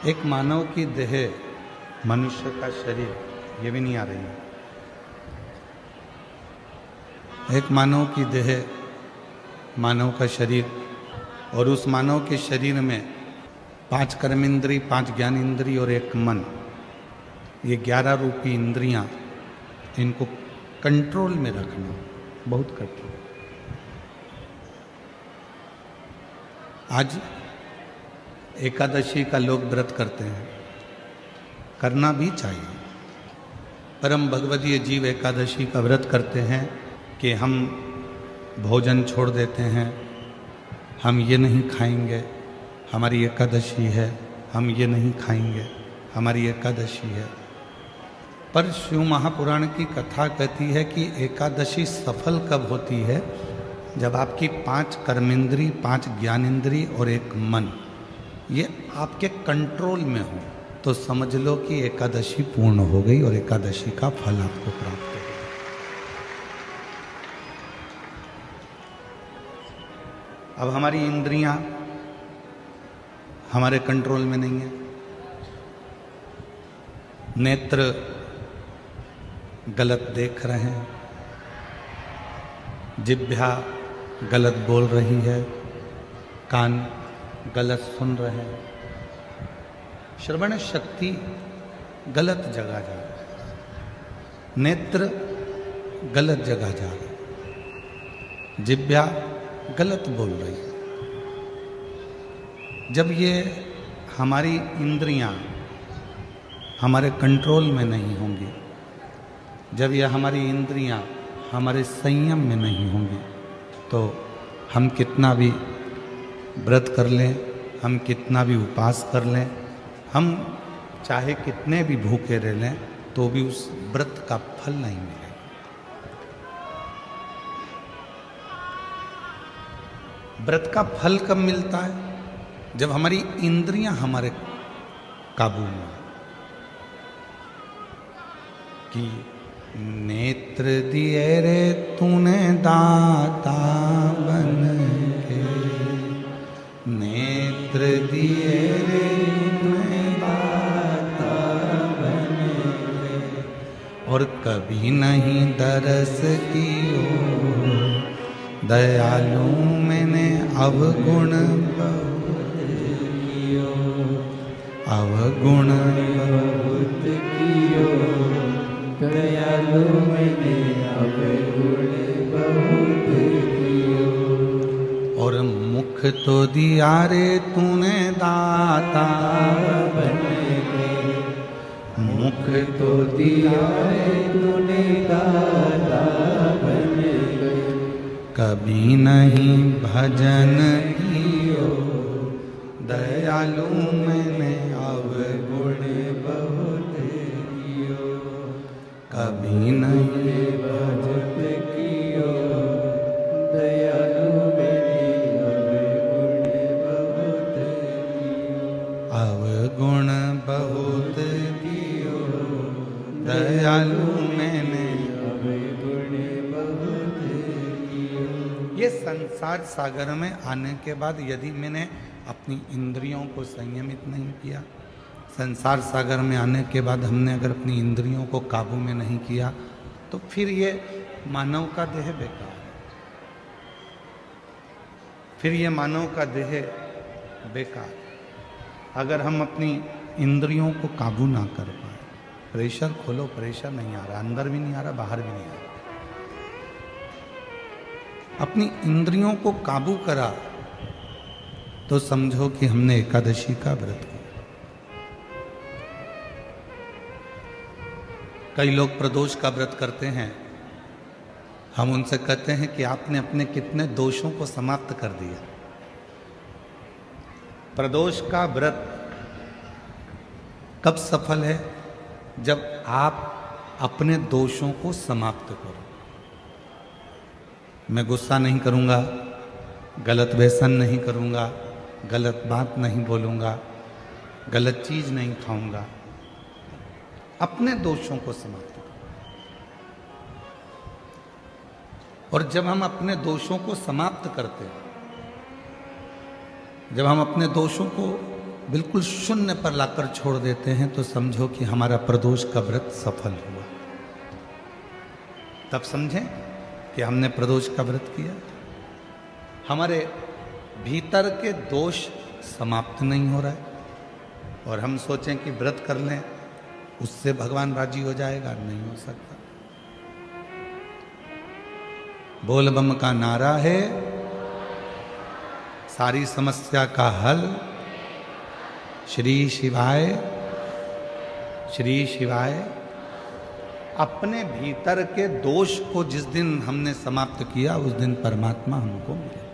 एक मानव की देह, मनुष्य का शरीर, ये भी नहीं आ रही है। एक मानव की देह, मानव का शरीर, और उस मानव के शरीर में 5 कर्मेंद्री, 5 ज्ञानेंद्री और 1 मन, ये 11 रूपी इंद्रियां, इनको कंट्रोल में रखना बहुत कठिन। आज एकादशी का लोग व्रत करते हैं, करना भी चाहिए। परम भगवदीय जीव एकादशी का व्रत करते हैं कि हम भोजन छोड़ देते हैं, हम ये नहीं खाएंगे, हमारी एकादशी है, हम ये नहीं खाएंगे, हमारी एकादशी है। पर शिव महापुराण की कथा कहती है कि एकादशी सफल कब होती है? जब आपकी 5 कर्मेंद्री, 5 ज्ञानेंद्री और 1 मन, ये आपके कंट्रोल में हो, तो समझ लो कि एकादशी पूर्ण हो गई और एकादशी का फल आपको प्राप्त हो गया। अब हमारी इंद्रियां हमारे कंट्रोल में नहीं है। नेत्र गलत देख रहे हैं, जिह्वा गलत बोल रही है, कान गलत सुन रहे हैं, श्रवण शक्ति गलत जगह जा रही है, नेत्र गलत जगह जा रहे हैं, जिह्वा गलत बोल रही है। जब ये हमारी इंद्रियां हमारे कंट्रोल में नहीं होंगी, जब ये हमारी इंद्रियां हमारे संयम में नहीं होंगी, तो हम कितना भी व्रत कर लें, हम कितना भी उपवास कर लें, हम चाहे कितने भी भूखे रह लें, तो भी उस व्रत का फल नहीं मिलेगा। व्रत का फल कब मिलता है? जब हमारी इंद्रियां हमारे काबू में, कि नेत्र दिए रे तूने दाता बन के, नेत्र दिए रे तूने दाता बन के, और कभी नहीं दरस कियो, दयालु मैंने अवगुण बहुत कियो, अवगुण बहुत कियो, दयालु मैंने अवगुण बहुत कियो। और मुख तो दिया रे तूने दाता बन के, मुख तो दिया रे तूने दाता बन के, कभी नहीं भजन कियो, दयालु मैंने अवगुण बहुत कियो, कभी नहीं भजन कियो, दयालु मैंने अवगुण बहुत कियो, दयालु मैंने अवगुण बहुत कियो। ये संसार सागर में आने के बाद यदि मैंने अपनी इंद्रियों को संयमित नहीं किया, संसार सागर में आने के बाद हमने अगर अपनी इंद्रियों को काबू में नहीं किया, तो फिर ये मानव का देह बेकार है, फिर ये मानव का देह बेकार। अगर हम अपनी इंद्रियों को काबू ना कर पाए, प्रेशर खोलो, प्रेशर नहीं आ रहा, अंदर भी नहीं आ रहा, बाहर भी नहीं आ रहा, अपनी इंद्रियों को काबू करा, तो समझो कि हमने एकादशी का व्रत किया। कई लोग प्रदोष का व्रत करते हैं, हम उनसे कहते हैं कि आपने अपने कितने दोषों को समाप्त कर दिया। प्रदोष का व्रत कब सफल है? जब आप अपने दोषों को समाप्त करो। मैं गुस्सा नहीं करूंगा, गलत व्यसन नहीं करूंगा, गलत बात नहीं बोलूंगा, गलत चीज नहीं खाऊंगा, अपने दोषों को समाप्त करो। और जब हम अपने दोषों को समाप्त करते हैं, जब हम अपने दोषों को बिल्कुल शून्य पर लाकर छोड़ देते हैं तो समझो कि हमारा प्रदोष का व्रत सफल हुआ। तब समझें कि हमने प्रदोष का व्रत किया। हमारे भीतर के दोष समाप्त नहीं हो रहा है और हम सोचें कि व्रत कर लें उससे भगवान राजी हो जाएगा, नहीं हो सकता। बोल बम का नारा है सारी समस्या का हल। श्री शिवाय, श्री शिवाय। अपने भीतर के दोष को जिस दिन हमने समाप्त किया उस दिन परमात्मा हमको मिले।